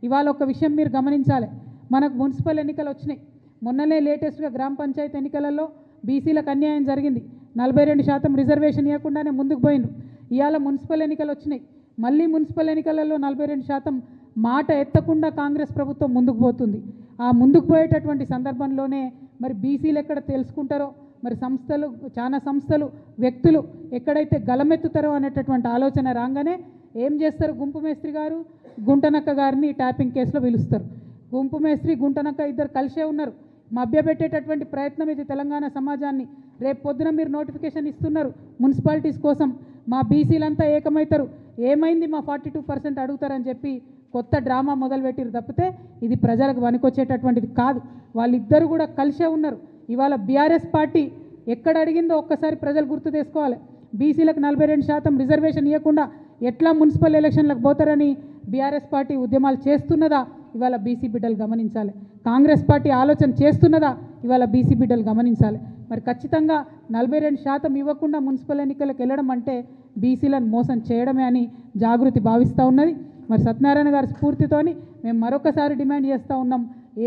ఇవాళ ఒక విషయం మీరు గమనించాలి, మనకు మున్సిపల్ ఎన్నికలు వచ్చినాయి. మొన్ననే లేటెస్ట్గా గ్రామ పంచాయతీ ఎన్నికలలో బీసీలకు అన్యాయం జరిగింది. 42% రిజర్వేషన్ ఇవ్వకుండానే ముందుకు పోయిండ్రు. ఇవాళ మున్సిపల్ ఎన్నికలు వచ్చినాయి. మళ్ళీ మున్సిపల్ ఎన్నికలలో 42% మాట ఎత్తకుండా కాంగ్రెస్ ప్రభుత్వం ముందుకు పోతుంది. ఆ ముందుకు పోయేటటువంటి సందర్భంలోనే మరి బీసీలు ఎక్కడ తెలుసుకుంటారో, మరి సంస్థలు, చాలా సంస్థలు, వ్యక్తులు ఎక్కడైతే గలమెత్తుతారో అనేటటువంటి ఆలోచన రాగానే ఏం చేస్తారు, గుంపు మేస్త్రి గారు గుంటనక్క గారిని ట్యాపింగ్ కేసులో పిలుస్తారు. గుంపు మేస్త్రి గుంటనక్క ఇద్దరు కలిసే ఉన్నారు. మభ్యపెట్టేటటువంటి ప్రయత్నం ఇది తెలంగాణ సమాజాన్ని. రేపు పొద్దున మీరు నోటిఫికేషన్ ఇస్తున్నారు మున్సిపాలిటీస్ కోసం, మా బీసీలంతా ఏకమవుతారు, ఏమైంది మా 42% అడుగుతారని చెప్పి కొత్త డ్రామా మొదలుపెట్టిరు తప్పితే ఇది ప్రజలకు వనికొచ్చేటటువంటిది కాదు. వాళ్ళిద్దరు కూడా కలిసే ఉన్నారు. ఇవాళ బీఆర్ఎస్ పార్టీ ఎక్కడ అడిగిందో ఒక్కసారి ప్రజలు గుర్తు చేసుకోవాలి. బీసీలకు 42% రిజర్వేషన్ ఇవ్వకుండా ఎట్లా మున్సిపల్ ఎలక్షన్లకు పోతారని బీఆర్ఎస్ పార్టీ ఉద్యమాలు చేస్తున్నదా ఇవాళ బీసీ బిడ్డలు గమనించాలి. కాంగ్రెస్ పార్టీ ఆలోచన చేస్తున్నదా ఇవాళ బీసీ బిడ్డలు గమనించాలి. మరి ఖచ్చితంగా 42% ఇవ్వకుండా మున్సిపల్ ఎన్నికలకు వెళ్ళడం అంటే బీసీలను మోసం చేయడమే అని జాగృతి భావిస్తూ ఉన్నది. మరి సత్యనారాయణ గారి స్ఫూర్తితోని మేము మరొకసారి డిమాండ్ చేస్తూ ఉన్నాం,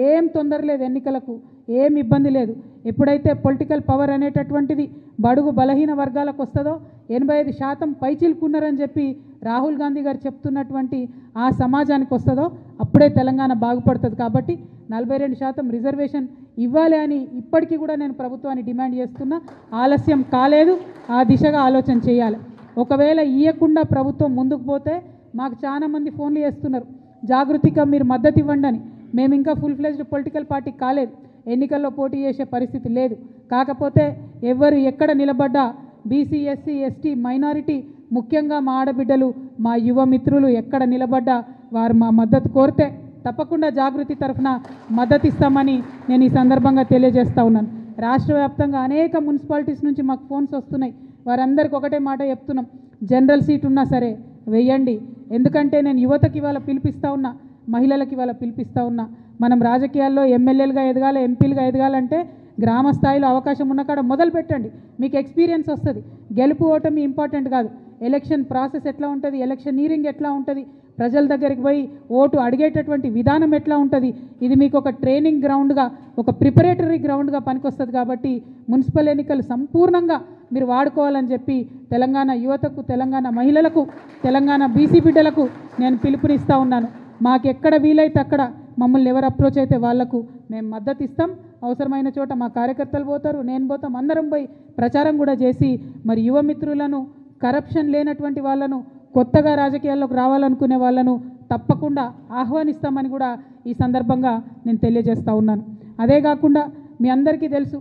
ఏం తొందర లేదు, ఎన్నికలకు ఏం ఇబ్బంది లేదు. ఎప్పుడైతే పొలిటికల్ పవర్ అనేటటువంటిది బడుగు బలహీన వర్గాలకు వస్తుందో, 85% పైచిలుకున్నారని చెప్పి రాహుల్ గాంధీ గారు చెప్తున్నటువంటి ఆ సమాజానికి వస్తుందో అప్పుడే తెలంగాణ బాగుపడుతుంది. కాబట్టి 42% రిజర్వేషన్ ఇవ్వాలి అని ఇప్పటికీ కూడా నేను ప్రభుత్వాన్ని డిమాండ్ చేస్తున్నా. ఆలస్యం కాలేదు, ఆ దిశగా ఆలోచన చేయాలి. ఒకవేళ ఇవ్వకుండా ప్రభుత్వం ముందుకు పోతే మాకు చాలామంది ఫోన్లు చేస్తున్నారు, జాగృతిగా మీరు మద్దతు ఇవ్వండి అని. మేము ఇంకా ఫుల్ ఫ్లెజ్డ్ పొలిటికల్ పార్టీ కాలేదు, ఎన్నికల్లో పోటీ చేసే పరిస్థితి లేదు. కాకపోతే ఎవరు ఎక్కడ నిలబడ్డా బీసీ, ఎస్సీ, ఎస్టీ, మైనారిటీ, ముఖ్యంగా మా ఆడబిడ్డలు, మా యువ మిత్రులు ఎక్కడ నిలబడ్డా వారు మా మద్దతు కోరితే తప్పకుండా జాగృతి తరఫున మద్దతు ఇస్తామని నేను ఈ సందర్భంగా తెలియజేస్తూ ఉన్నాను. రాష్ట్ర వ్యాప్తంగా అనేక మున్సిపాలిటీస్ నుంచి మాకు ఫోన్స్ వస్తున్నాయి. వారందరికీ ఒకటే మాట చెప్తున్నాం, జనరల్ సీట్ ఉన్నా సరే వెయ్యండి. ఎందుకంటే నేను యువతకి ఇవాళ పిలిపిస్తూ ఉన్నా, మహిళలకు ఇవాళ పిలిపిస్తూ ఉన్నా. మనం రాజకీయాల్లో ఎమ్మెల్యేలుగా ఎదగాలి, ఎంపీలుగా ఎదగాలంటే గ్రామ స్థాయిలో అవకాశం ఉన్న కాడ మొదలు పెట్టండి, మీకు ఎక్స్పీరియన్స్ వస్తుంది. గెలుపు ఓటమి ఇంపార్టెంట్ కాదు, ఎలక్షన్ ప్రాసెస్ ఎట్లా ఉంటుంది, ఎలక్షనీరింగ్ ఎట్లా ఉంటుంది, ప్రజల దగ్గరికి పోయి ఓటు అడిగేటటువంటి విధానం ఎట్లా ఉంటుంది, ఇది మీకు ఒక ట్రైనింగ్ గ్రౌండ్గా, ఒక ప్రిపరేటరీ గ్రౌండ్గా పనికొస్తుంది. కాబట్టి మున్సిపల్ ఎన్నికలు సంపూర్ణంగా మీరు వాడుకోవాలని చెప్పి తెలంగాణ యువతకు, తెలంగాణ మహిళలకు, తెలంగాణ బీసీ బిడ్డలకు నేను పిలుపునిస్తూ ఉన్నాను. మాకు ఎక్కడ వీలైతే అక్కడ మమ్మల్ని ఎవరు అప్రోచ్ అయితే వాళ్లకు మేము మద్దతు ఇస్తాం. అవసరమైన చోట మా కార్యకర్తలు పోతారు, నేను పోతాం, అందరం పోయి ప్రచారం కూడా చేసి మరి యువ మిత్రులను, కరప్షన్ లేనటువంటి వాళ్ళను, కొత్తగా రాజకీయాల్లోకి రావాలనుకునే వాళ్ళను తప్పకుండా ఆహ్వానిస్తామని కూడా ఈ సందర్భంగా నేను తెలియజేస్తూ ఉన్నాను. అదే కాకుండా మీ అందరికీ తెలుసు,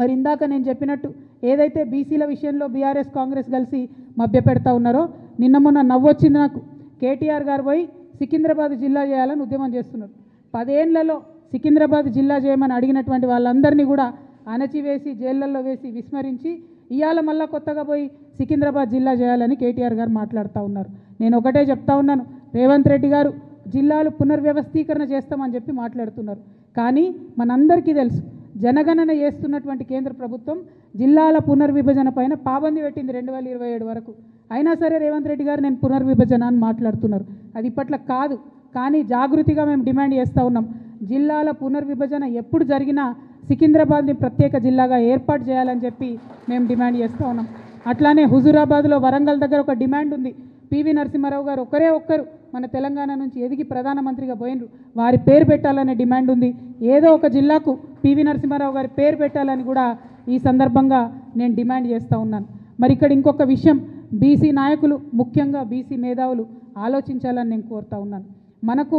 మరి ఇందాక నేను చెప్పినట్టు ఏదైతే బీసీల విషయంలో బీఆర్ఎస్ కాంగ్రెస్ కలిసి మభ్యపెడతా ఉన్నారో, నిన్న మొన్న నవ్వొచ్చింది నాకు. కేటీఆర్ గారు పోయి సికింద్రాబాద్ జిల్లా చేయాలని ఉద్యమం చేస్తున్నారు. 10 ఏళ్లలో సికింద్రాబాద్ జిల్లా చేయమని అడిగినటువంటి వాళ్ళందరినీ కూడా అణచివేసి జైళ్ళల్లో వేసి విస్మరించి ఇవాళ మళ్ళా కొత్తగా పోయి సికింద్రాబాద్ జిల్లా చేయాలని కేటీఆర్ గారు మాట్లాడుతూ ఉన్నారు. నేను ఒకటే చెప్తా ఉన్నాను, రేవంత్ రెడ్డి గారు జిల్లాలు పునర్వ్యవస్థీకరణ చేస్తామని చెప్పి మాట్లాడుతున్నారు. కానీ మనందరికీ తెలుసు, జనగణన చేస్తున్నటువంటి కేంద్ర ప్రభుత్వం జిల్లాల పునర్విభజన పైన పాబంది పెట్టింది 2027 వరకు. అయినా సరే రేవంత్ రెడ్డి గారు నేను పునర్విభజన అని మాట్లాడుతున్నారు. అది ఇప్పట్లో కాదు. కానీ జాగృతిగా మేము డిమాండ్ చేస్తూ ఉన్నాం, జిల్లాల పునర్విభజన ఎప్పుడు జరిగినా సికింద్రాబాద్ని ప్రత్యేక జిల్లాగా ఏర్పాటు చేయాలని చెప్పి మేము డిమాండ్ చేస్తూ ఉన్నాం. అట్లానే హుజూరాబాద్లో, వరంగల్ దగ్గర ఒక డిమాండ్ ఉంది. పివి నరసింహారావు గారు ఒక్కరే ఒక్కరు మన తెలంగాణ నుంచి ఎదిగి ప్రధానమంత్రిగా పోయినరు, వారి పేరు పెట్టాలనే డిమాండ్ ఉంది. ఏదో ఒక జిల్లాకు పివి నరసింహారావు గారి పేరు పెట్టాలని కూడా ఈ సందర్భంగా నేను డిమాండ్ చేస్తూ ఉన్నాను. మరి ఇక్కడ ఇంకొక విషయం, బీసీ నాయకులు, ముఖ్యంగా బీసీ మేధావులు ఆలోచించాలని నేను కోరుతా ఉన్నాను. మనకు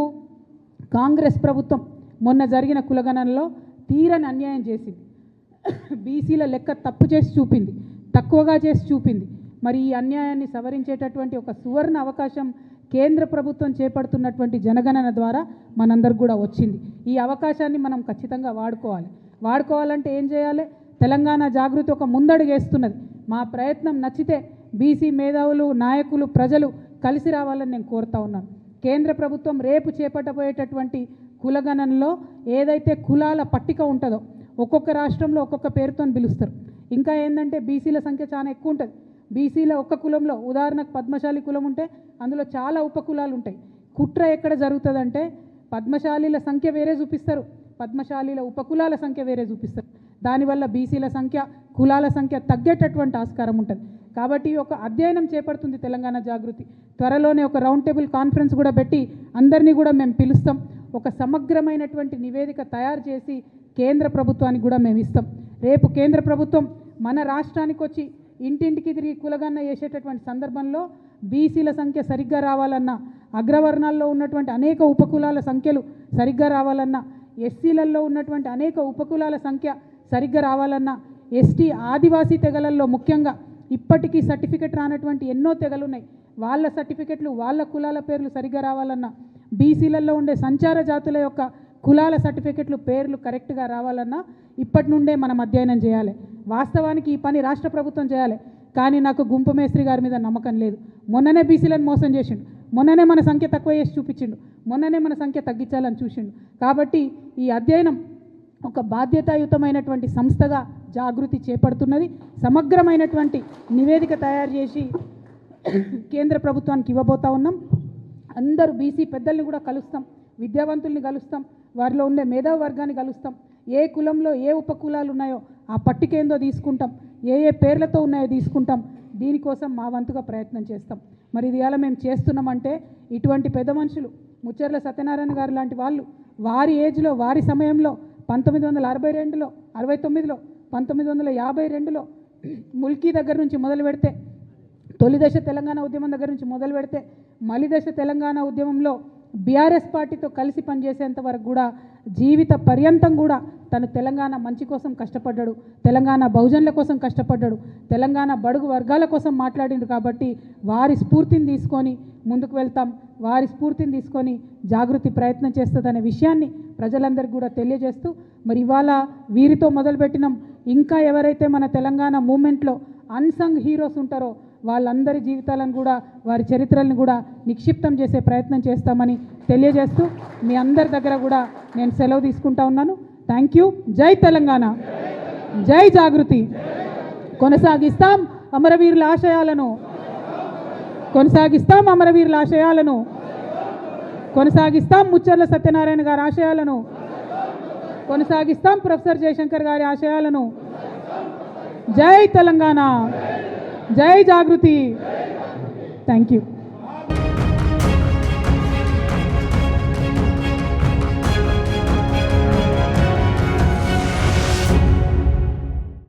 కాంగ్రెస్ ప్రభుత్వం మొన్న జరిగిన కులగణనలో తీరని అన్యాయం చేసింది. బీసీల లెక్క తప్పు చేసి చూపింది, తక్కువగా చేసి చూపింది. మరి ఈ అన్యాయాన్ని సవరించేటటువంటి ఒక సువర్ణ అవకాశం కేంద్ర ప్రభుత్వం చేపడుతున్నటువంటి జనగణన ద్వారా మనందరికి కూడా వచ్చింది. ఈ అవకాశాన్ని మనం ఖచ్చితంగా వాడుకోవాలి. వాడుకోవాలంటే ఏం చేయాలి? తెలంగాణ జాగృతి ఒక ముందడుగు వేస్తున్నది. మా ప్రయత్నం నచ్చితే బీసీ మేధావులు, నాయకులు, ప్రజలు కలిసి రావాలని నేను కోరుతా ఉన్నాను. కేంద్ర ప్రభుత్వం రేపు చేపట్టబోయేటటువంటి కులగణనలో ఏదైతే కులాల పట్టిక ఉంటుందో ఒక్కొక్క రాష్ట్రంలో ఒక్కొక్క పేరుతో పిలుస్తారు. ఇంకా ఏంటంటే బీసీల సంఖ్య చాలా ఎక్కువ ఉంటుంది. బీసీల ఒక్క కులంలో ఉదాహరణకు పద్మశాలి కులం ఉంటే అందులో చాలా ఉపకులాలు ఉంటాయి. కుట్ర ఎక్కడ జరుగుతుందంటే పద్మశాలీల సంఖ్య వేరే చూపిస్తారు, పద్మశాలీల ఉపకులాల సంఖ్య వేరే చూపిస్తారు. దానివల్ల బీసీల సంఖ్య, కులాల సంఖ్య తగ్గేటటువంటి ఆస్కారం ఉంటుంది. కాబట్టి ఒక అధ్యయనం చేపడుతుంది తెలంగాణ జాగృతి. త్వరలోనే ఒక రౌండ్ టేబుల్ కాన్ఫరెన్స్ కూడా పెట్టి అందరినీ కూడా మేము పిలుస్తాం. ఒక సమగ్రమైనటువంటి నివేదిక తయారు చేసి కేంద్ర ప్రభుత్వానికి కూడా మేము ఇస్తాం. రేపు కేంద్ర ప్రభుత్వం మన రాష్ట్రానికి వచ్చి ఇంటింటికి తిరిగి కులగన్న చేసేటటువంటి సందర్భంలో బీసీల సంఖ్య సరిగ్గా రావాలన్నా, అగ్రవర్ణాల్లో ఉన్నటువంటి అనేక ఉపకులాల సంఖ్యలు సరిగ్గా రావాలన్నా, ఎస్సీలలో ఉన్నటువంటి అనేక ఉపకులాల సంఖ్య సరిగ్గా రావాలన్నా, ఎస్టీ ఆదివాసీ తెగలల్లో ముఖ్యంగా ఇప్పటికీ సర్టిఫికెట్ రానటువంటి ఎన్నో తెగలు ఉన్నాయి, వాళ్ళ సర్టిఫికెట్లు వాళ్ళ కులాల పేర్లు సరిగ్గా రావాలన్నా, బీసీలలో ఉండే సంచార జాతుల యొక్క కులాల సర్టిఫికెట్లు పేర్లు కరెక్ట్గా రావాలన్నా ఇప్పటి నుండే మనం అధ్యయనం చేయాలి. వాస్తవానికి ఈ పని రాష్ట్ర ప్రభుత్వం చేయాలి, కానీ నాకు గుంపు మేస్త్రి గారి మీద నమ్మకం లేదు. మొన్ననే బీసీలను మోసం చేసిండు, మొన్ననే మన సంఖ్య తక్కువ చేసి చూపించిండు, మొన్ననే మన సంఖ్య తగ్గించాలని చూసిండు. కాబట్టి ఈ అధ్యయనం ఒక బాధ్యతాయుతమైనటువంటి సంస్థగా జాగృతి చేపడుతున్నది. సమగ్రమైనటువంటి నివేదిక తయారు చేసి కేంద్ర ప్రభుత్వానికి ఇవ్వబోతా ఉన్నాం. అందరూ బీసీ పెద్దల్ని కూడా కలుస్తాం, విద్యావంతుల్ని కలుస్తాం, వారిలో ఉండే మేధావి వర్గాన్ని కలుస్తాం. ఏ కులంలో ఏ ఉపకులాలు ఉన్నాయో ఆ పట్టికేందో తీసుకుంటాం, ఏ ఏ పేర్లతో ఉన్నాయో తీసుకుంటాం. దీనికోసం మా వంతుగా ప్రయత్నం చేస్తాం. మరి ఇది ఎలా మేము చేస్తున్నామంటే ఇటువంటి పెద్ద మనుషులు ముచ్చర్ల సత్యనారాయణ గారు లాంటి వాళ్ళు వారి ఏజ్లో, వారి సమయంలో 1962లో, 69లో, 1952లో ముల్కీ దగ్గర నుంచి మొదలు పెడితే, తొలి దశ తెలంగాణ ఉద్యమం దగ్గర నుంచి మొదలు పెడితే మలి దశ తెలంగాణ ఉద్యమంలో బీఆర్ఎస్ పార్టీతో కలిసి పనిచేసేంత వరకు కూడా జీవిత పర్యంతం కూడా తను తెలంగాణ మంచి కోసం కష్టపడ్డాడు, తెలంగాణ బహుజనుల కోసం కష్టపడ్డాడు, తెలంగాణ బడుగు వర్గాల కోసం మాట్లాడిండు. కాబట్టి వారి స్ఫూర్తిని తీసుకొని ముందుకు వెళ్తాం, వారి స్ఫూర్తిని తీసుకొని జాగృతి ప్రయత్నం చేస్తుందనే విషయాన్ని ప్రజలందరికీ కూడా తెలియజేస్తూ, మరి ఇవాళ వీరితో మొదలుపెట్టినాం. ఇంకా ఎవరైతే మన తెలంగాణ మూమెంట్లో అన్సంగ్ హీరోస్ ఉంటారో వాళ్ళందరి జీవితాలను కూడా, వారి చరిత్రలను కూడా నిక్షిప్తం చేసే ప్రయత్నం చేస్తామని తెలియజేస్తూ మీ అందరి దగ్గర కూడా నేను సెలవు తీసుకుంటా ఉన్నాను. Thank you. జై తెలంగాణ, జై జాగృతి. కొనసాగిస్తాం అమరవీరుల ఆశయాలను, కొనసాగిస్తాం అమరవీరుల ఆశయాలను, కొనసాగిస్తాం ముచ్చర్ల సత్యనారాయణ గారి ఆశయాలను, కొనసాగిస్తాం ప్రొఫెసర్ జయశంకర్ గారి ఆశయాలను. జై తెలంగాణ, జై జాగృతి. Thank you.